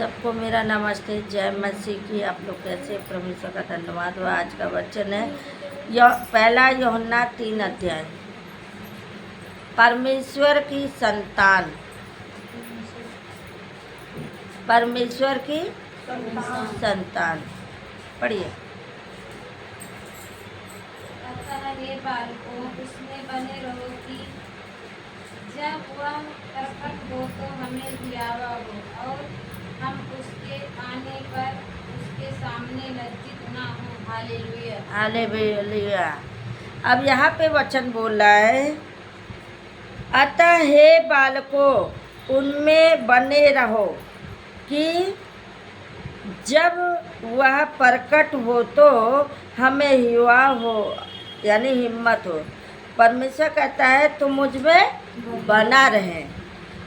सबको मेरा नमस्ते, जय मसीह की। आप लोग कैसे? परमेश्वर का धन्यवाद हुआ। आज का वचन है पहला यूहन्ना 3 अध्याय। परमेश्वर की संतान, परमेश्वर की संतान। पढ़िए। अतः हे बालकों, उसमें बने रहो कि जब वह प्रकट हो तो हमें दियावा हो और हम उसके आने पर उसके सामने लज्जित ना हो। Hallelujah, hallelujah. अब यहाँ पे वचन बोल रहा है, अतः हे बालकों, उनमें बने रहो कि जब वह प्रकट हो तो हमें युवा हो, यानी हिम्मत हो। परमेश्वर कहता है तुम मुझ में बना रहे।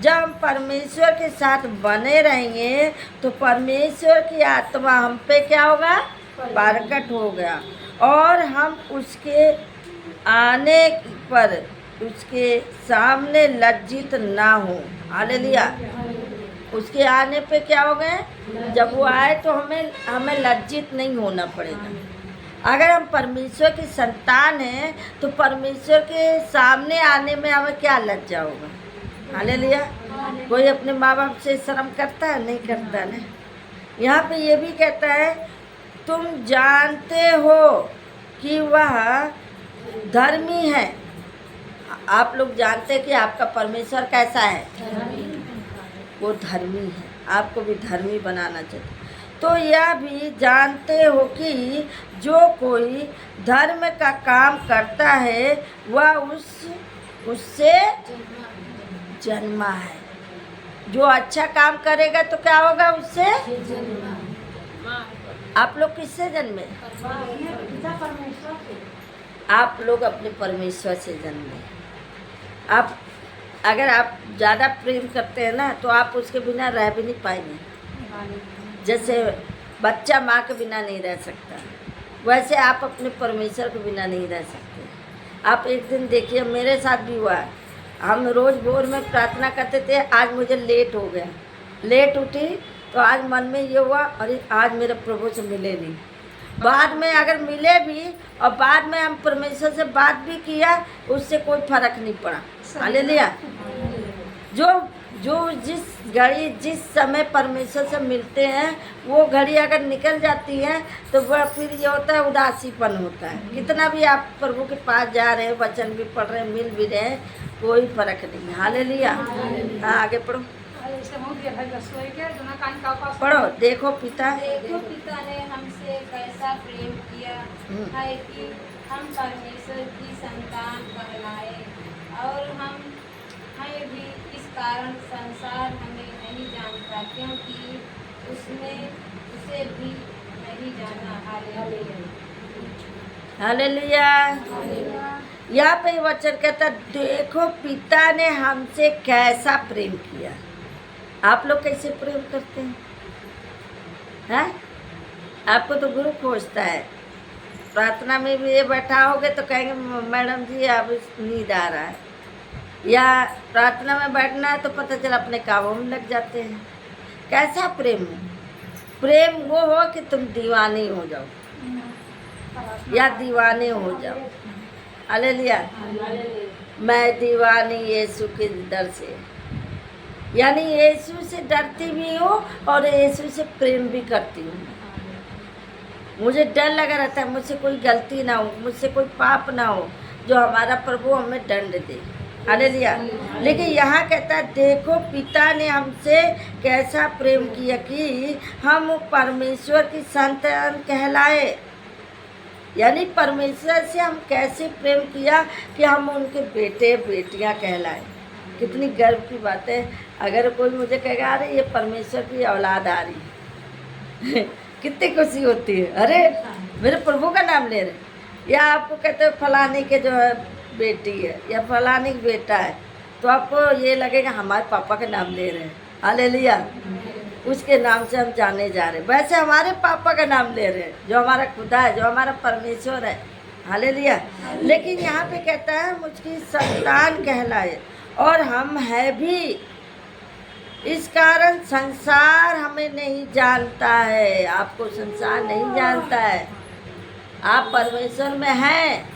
जब हम परमेश्वर के साथ बने रहेंगे तो परमेश्वर की आत्मा हम पे क्या होगा? प्रकट होगा और हम उसके आने पर उसके सामने लज्जित ना हो। हालेलुया। उसके आने पे क्या हो गए? जब वो आए तो हमें लज्जित नहीं होना पड़ेगा। अगर हम परमेश्वर की संतान हैं तो परमेश्वर के सामने आने में हमें क्या लज्जा होगा? हालेलुया। कोई अपने माँ बाप से शर्म करता है? नहीं करता ना। यहाँ पे ये भी कहता है तुम जानते हो कि वह धर्मी है। आप लोग जानते हैं कि आपका परमेश्वर कैसा है? वो धर्मी है। आपको भी धर्मी बनाना चाहिए। तो यह भी जानते हो कि जो कोई धर्म का काम करता है वह उससे जन्मा है। जो अच्छा काम करेगा तो क्या होगा? उससे। आप लोग किससे जन्मे? आप लोग अपने परमेश्वर से जन्मे। आप अगर आप ज़्यादा प्रेम करते हैं ना तो आप उसके बिना रह भी नहीं पाएंगे। जैसे बच्चा माँ के बिना नहीं रह सकता, वैसे आप अपने परमेश्वर के बिना नहीं रह सकते। आप एक दिन देखिए, मेरे साथ भी हुआ। हम रोज़ भोर में प्रार्थना करते थे। आज मुझे लेट हो गया, लेट उठी तो आज मन में ये हुआ, अरे आज मेरे प्रभु से मिले नहीं। बाद में अगर मिले भी और बाद में हम परमेश्वर से बात भी किया, उससे कोई फर्क नहीं पड़ा। हालेलुया। जो जिस घड़ी जिस समय परमेश्वर से मिलते हैं वो घड़ी अगर निकल जाती है तो वह फिर ये होता है, उदासीपन होता है। कितना भी आप प्रभु के पास जा रहे हैं, वचन भी पढ़ रहे हैं, मिल भी रहे हैं, कोई फर्क नहीं। हालेलुया। हाँ, आगे पढ़ो। पढ़ो। देखो पिता ने हमसे कैसा प्रेम किया है कि हम परमेश्वर की संतान कहलाए, और हम हैं भी इस कारण संसार हमें नहीं जानता, क्योंकि उसने उसे भी नहीं जाना। हालेलुया। यहाँ पे वचन कहता, देखो पिता ने हमसे कैसा प्रेम किया। आप लोग कैसे प्रेम करते हैं? आपको तो गुरु खोजता है। प्रार्थना में भी ये बैठा होगे तो कहेंगे मैडम जी अब नींद आ रहा है, या प्रार्थना में बैठना है तो पता चला अपने कामों में लग जाते हैं। कैसा प्रेम है? प्रेम वो हो कि तुम दीवाने हो जाओ या दीवाने हो जाओ। हालेलुया। मैं दीवानी यीशु के डर से, यानी यीशु से डरती भी हूँ और यीशु से प्रेम भी करती हूँ। मुझे डर लगा रहता है मुझसे कोई गलती ना हो, मुझसे कोई पाप ना हो, जो हमारा प्रभु हमें दंड दे। हालेलुया। लेकिन यहाँ कहता है देखो पिता ने हमसे कैसा प्रेम किया कि हम परमेश्वर की संतान कहलाए। यानी परमेश्वर से हम कैसे प्रेम किया कि हम उनके बेटे बेटियां कहलाए। कितनी गर्व की बात है। अगर कोई मुझे कहेगा अरे ये परमेश्वर की औलाद आ रही है कितनी खुशी होती है। अरे मेरे प्रभु का नाम ले रहे। या आपको कहते हैं फलाने के जो है बेटी है या फलाने का बेटा है, तो आपको ये लगेगा हमारे पापा का नाम ले रहे हैं। हालेलुया। उसके नाम से हम जाने जा रहे हैं। वैसे हमारे पापा का नाम ले रहे हैं, जो हमारा खुदा है, जो हमारा परमेश्वर है। हालेलुया। लेकिन यहाँ पे कहता है मुझकी संतान कहलाए, और हम है भी इस कारण संसार हमें हमें नहीं जानता है, आपको संसार नहीं जानता है। आप परमेश्वर में हैं,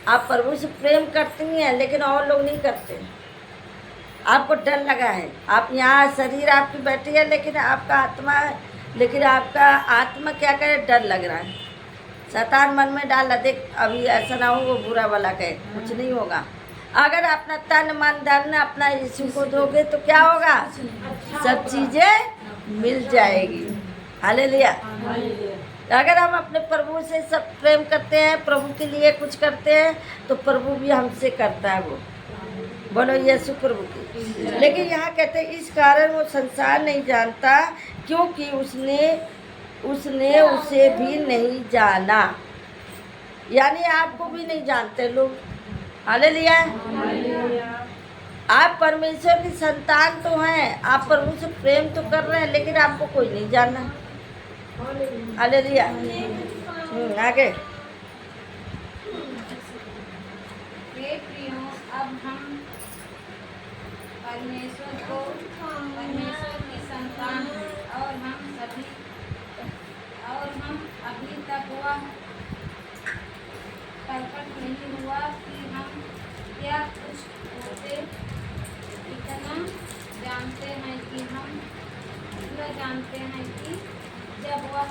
आप प्रभु से प्रेम करती हैं, लेकिन और लोग नहीं करते। आपको डर लगा है, आप यहाँ शरीर आपकी बैठी है, लेकिन आपका आत्मा है, लेकिन आपका आत्मा क्या करे, डर लग रहा है। शैतान मन में डाला, देख अभी ऐसा ना हो वो बुरा वाला कहे, कुछ नहीं होगा। अगर अपना तन मन धन अपना यीशु को दोगे तो क्या होगा, सब चीजें मिल जाएगी। हालेलुया। अगर हम अपने प्रभु से सब प्रेम करते हैं, प्रभु के लिए कुछ करते हैं, तो प्रभु भी हमसे करता है। वो बोलो यीशु प्रभु की। लेकिन यहाँ कहते हैं इस कारण वो संसार नहीं जानता, क्योंकि उसने उसे भी नहीं जाना। यानी आपको भी नहीं जानते लोग। हालेलुया। आप परमेश्वर की संतान तो हैं, आप प्रभु से प्रेम तो कर रहे हैं, लेकिन आपको कोई नहीं जाना। हालेलुया। आगे। हे प्रियो, अब हम परमेश्वर की संतान हैं, और हम अभी तक वह प्रकट नहीं हुआ कि हम क्या कुछ होते। इतना जानते हैं कि जब वह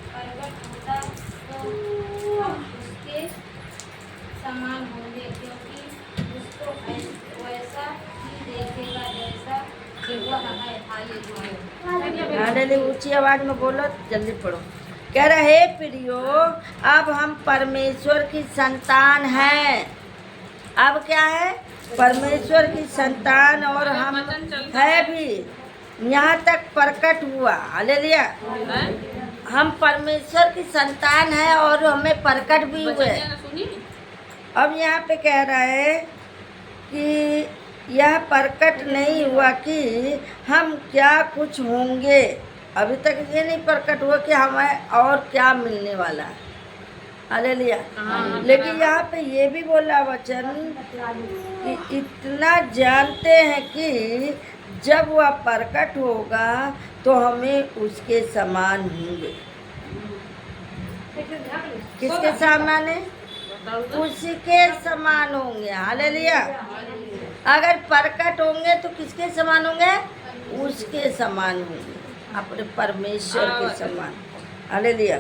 प्रकट होता तो हम उसके समान होंगे, क्योंकि उसको वैसा ही देखेगा जैसा कि वह है। हालेलुया। ऊंची आवाज में बोलो, जल्दी पढ़ो। कह रहे हे प्रियो, अब हम परमेश्वर की संतान हैं। अब क्या है, परमेश्वर की संतान, और हम है भी, यहाँ तक प्रकट हुआ। हालेलुया। हम परमेश्वर की संतान हैं और हमें प्रकट भी हुए। अब यहाँ पे कह रहा है कि यह प्रकट नहीं हुआ कि हम क्या कुछ होंगे। अभी तक ये नहीं प्रकट हुआ कि हमें और क्या मिलने वाला है। हालेलुया। लेकिन यहाँ पे ये भी बोला वचन कि इतना जानते हैं कि जब वह प्रकट होगा तो हमें उसके समान होंगे। किसके समान है, उसके समान होंगे। हालेलुया। अगर प्रकट होंगे तो किसके समान होंगे, उसके समान होंगे, अपने परमेश्वर के समान। हालेलुया।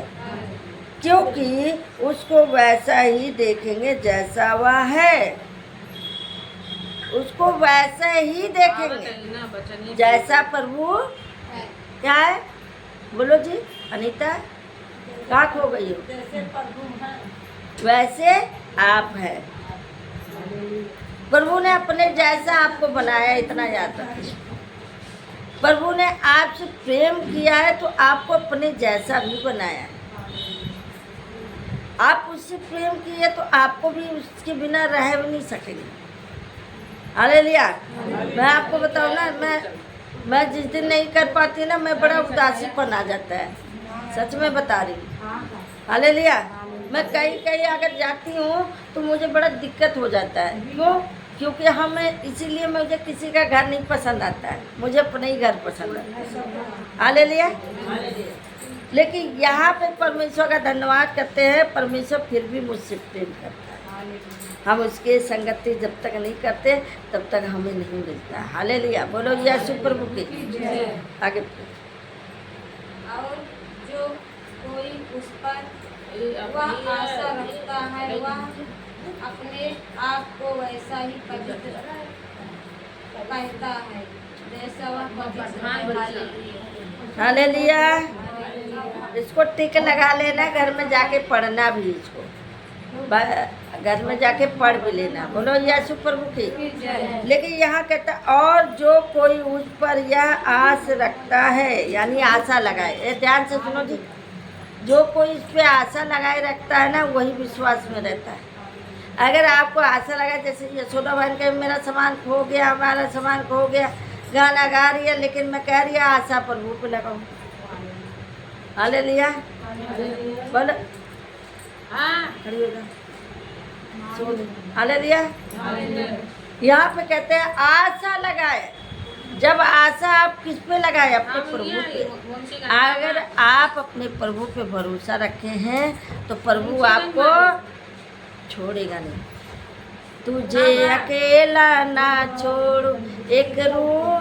क्योंकि उसको वैसा ही देखेंगे जैसा वह है। उसको वैसा ही देखेंगे जैसा प्रभु क्या है। बोलो जी अनीता, क्या खो गई हो, वैसे आप है। प्रभु ने अपने जैसा आपको बनाया, इतना याद रखिए। प्रभु ने आपसे प्रेम किया है तो आपको अपने जैसा भी बनाया है। आप उससे प्रेम किए तो आपको भी उसके बिना रह भी नहीं सकेंगे। हालेलुया। मैं आपको बताऊँ ना, मैं जिस दिन नहीं कर पाती ना, मैं बड़ा उदासीपन आ जाता है, सच में बता रही हूँ। हालेलुया। मैं कहीं अगर जाती हूँ तो मुझे बड़ा दिक्कत हो जाता है। क्यों? क्योंकि इसीलिए मुझे किसी का घर नहीं पसंद आता है, मुझे अपने ही घर पसंद आता है। हालेलुया। लेकिन यहाँ पे परमेश्वर का धन्यवाद करते हैं, परमेश्वर फिर भी मुझसे प्रेम करता है। हम उसके संगति जब तक नहीं करते तब तक हमें नहीं मिलता। हालेलुया। बोलो यीशु प्रभु की आगे। और जो कोई उस पर वह आशा रखता है, वह अपने आप को वैसा ही पवित्र कहता है जैसा वह पवित्र है। हालेलुया। इसको टिक लगा लेना, घर में जाके पढ़ना भी, इसको घर में जाके पढ़ भी लेना। बोलो यीशु प्रभु की। लेकिन यहाँ कहता और जो कोई उस पर यह आस रखता है, यानी आशा लगाए, ये ध्यान से सुनो जी, जो कोई इस पे आशा लगाए रखता है ना, वही विश्वास में रहता है। अगर आपको आशा लगा, जैसे यशोदा बहन का मेरा सामान खो गया, हमारा सामान खो गया, गाना गा रही है, लेकिन मैं कह रही है आशा प्रभु पे लगाऊं। हालेलुया। बोलो हालेलुया। यहाँ पे कहते हैं आशा लगाए, जब आशा आप किस पे लगाए? अपने प्रभु पे। अगर आप अपने प्रभु पे भरोसा रखे हैं तो प्रभु आपको छोड़ेगा नहीं। तुझे अकेला ना छोड़ू, एक रूह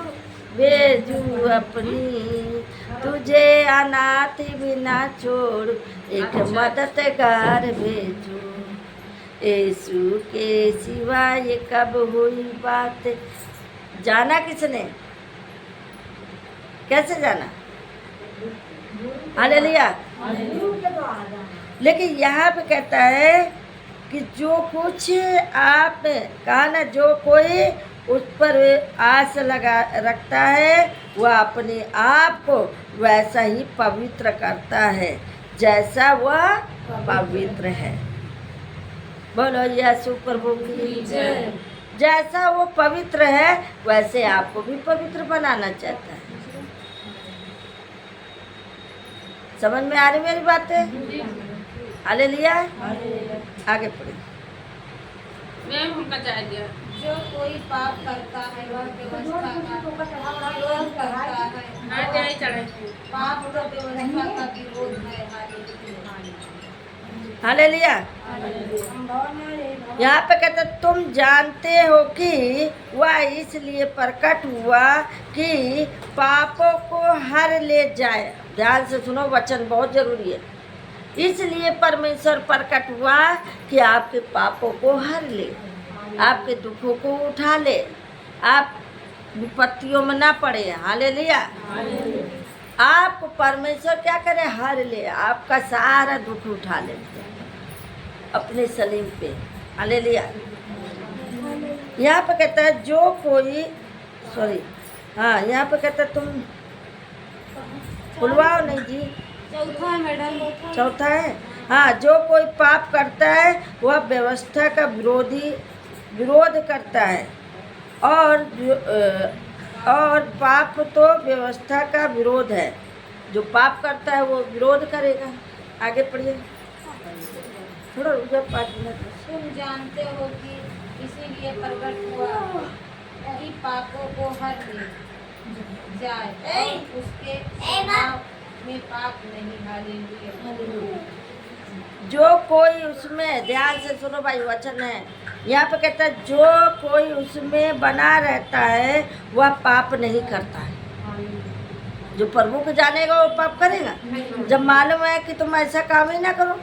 भेजू अपनी, तुझे अनाथ भी ना छोड़ू, एक मददगार भेजू। यीशु के सिवा ये कब हुई बात? जाना किसने? कैसे जाना? हालेलुया। लेकिन यहाँ पे कहता है कि जो कुछ आप कहा ना, जो कोई उस पर आस लगा रखता है वह अपने आप को वैसा ही पवित्र करता है जैसा वह पवित्र है। बोलो यीशु प्रभु की जय। जैसा वो पवित्र है वैसे आपको भी पवित्र बनाना चाहता है। समझ में आ रही मेरी बातें? हालेलुया। आगे पढ़े। जो कोई पाप करता है वह व्यवस्था का विरोध करता है। पाप तो व्यवस्था का विरोध है। हालेलुया। यहाँ पे कहते तुम जानते हो कि वह इसलिए प्रकट हुआ कि पापों को हर ले जाए। ध्यान से सुनो, वचन बहुत जरूरी है। इसलिए परमेश्वर प्रकट हुआ कि आपके पापों को हर ले, आपके दुखों को उठा ले, आप विपत्तियों में ना पड़े। हालेलुया। आपको परमेश्वर क्या करे? हर ले, आपका सारा दुख उठा ले अपने सलीम पे। हालेलुया। यहाँ पे कहता है जो कोई यहाँ पे कहता है तुम खुलवाओ नहीं जी। चौथा है मैडम। चौथा है। हाँ, जो कोई पाप करता है वह व्यवस्था का विरोध करता है और पाप तो व्यवस्था का विरोध है। जो पाप करता है वो विरोध करेगा। आगे पढ़िए थोड़ा, रुक जाओ 5 मिनट। तुम जानते हो कि इसीलिए प्रकट हुआ कि पापों को हर ले जाए और उसके स्वभाव में पाप नहीं। हालेलुया। जो कोई उसमें, ध्यान से सुनो भाई, वचन है यहाँ पे कहता है जो कोई उसमें बना रहता है वह पाप नहीं करता है। जो प्रभु को जानेगा वो पाप करेगा? जब मालूम है कि तुम ऐसा काम ही ना करो।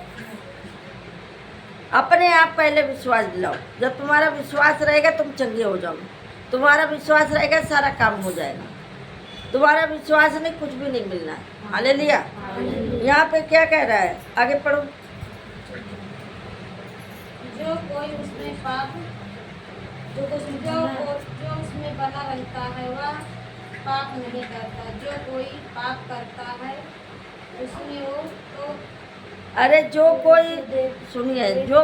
अपने आप पहले विश्वास दिलाओ। जब तुम्हारा विश्वास रहेगा तुम चंगे हो जाओगे। तुम्हारा विश्वास रहेगा सारा काम हो जाएगा। तुम्हारा विश्वास नहीं, कुछ भी नहीं मिलना है। हालेलुया। यहाँ पे क्या कह रहा है? आगे पढ़ो। जो कोई उसमें पाप जो उसमें बना रहता है वह पाप नहीं करता। जो कोई पाप करता है उसमें वो तो अरे जो कोई, सुनिए, जो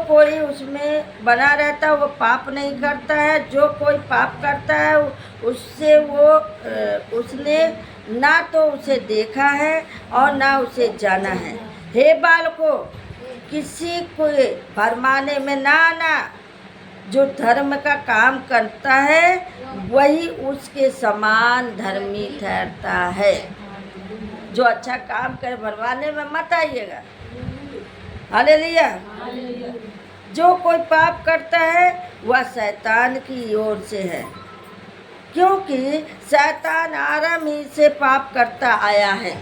कोई उसमें बना रहता है वो पाप नहीं करता है। जो कोई पाप करता है उसने ना तो उसे देखा है और ना उसे जाना है। हे बालकों, किसी को भरमाने में ना आना। जो धर्म का काम करता है वही उसके समान धर्मी ठहरता है। जो अच्छा काम करे भरमाने में मत आइएगा। हालेलुया। जो कोई पाप करता है वह शैतान की ओर से है, क्योंकि शैतान आरंभ ही से पाप करता आया है।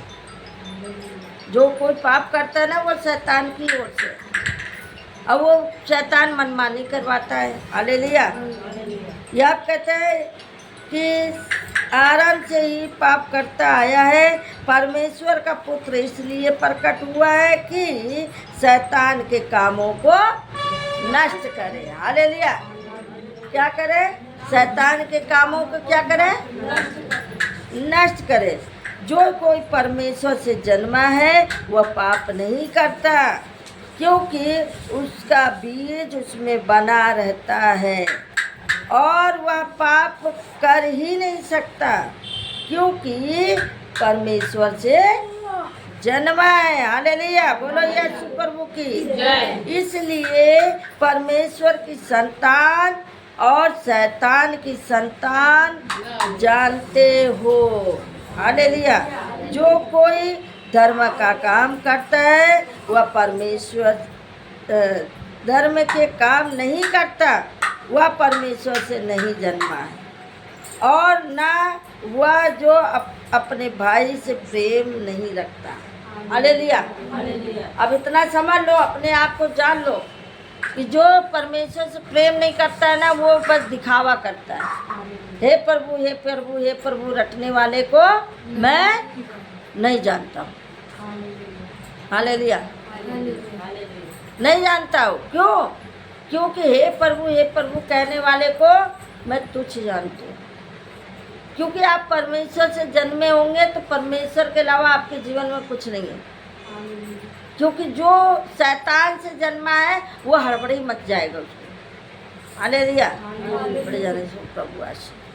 जो कोई पाप करता है ना वो शैतान की ओर से। अब वो शैतान मनमानी करवाता है। हालेलुया। यह कहते हैं कि आरंभ से ही पाप करता आया है। परमेश्वर का पुत्र इसलिए प्रकट हुआ है कि शैतान के कामों को नष्ट करे। हालेलुया। क्या करे? शैतान के कामों को क्या करे? नष्ट करे। जो कोई परमेश्वर से जन्मा है वह पाप नहीं करता, क्योंकि उसका बीज उसमें बना रहता है और वह पाप कर ही नहीं सकता, क्योंकि परमेश्वर से जन्मा है। हालेलुया। बोलो यीशु प्रभु की जय। इसलिए परमेश्वर की संतान और शैतान की संतान जानते हो। हालेलुया। जो कोई धर्म का काम करता है वह परमेश्वर धर्म के काम नहीं करता, वह परमेश्वर से नहीं जन्मा है, और ना वह जो अपने भाई से प्रेम नहीं रखता। हालेलुया। अब इतना समझ लो, अपने आप को जान लो कि जो परमेश्वर से प्रेम नहीं करता है ना, वो बस दिखावा करता है। हे प्रभु, हे प्रभु, हे प्रभु रटने वाले को मैं नहीं जानता हूँ। हालेलुया। नहीं जानता हूँ। क्यों? क्योंकि हे प्रभु कहने वाले को मैं तुच्छ जानती हूँ। क्योंकि आप परमेश्वर से जन्मे होंगे तो परमेश्वर के अलावा आपके जीवन में कुछ नहीं है। क्योंकि जो शैतान से जन्मा है वो हड़बड़ी मच जाएगा उसको। हालेलुया। बड़े जाने से प्रभु आशीष।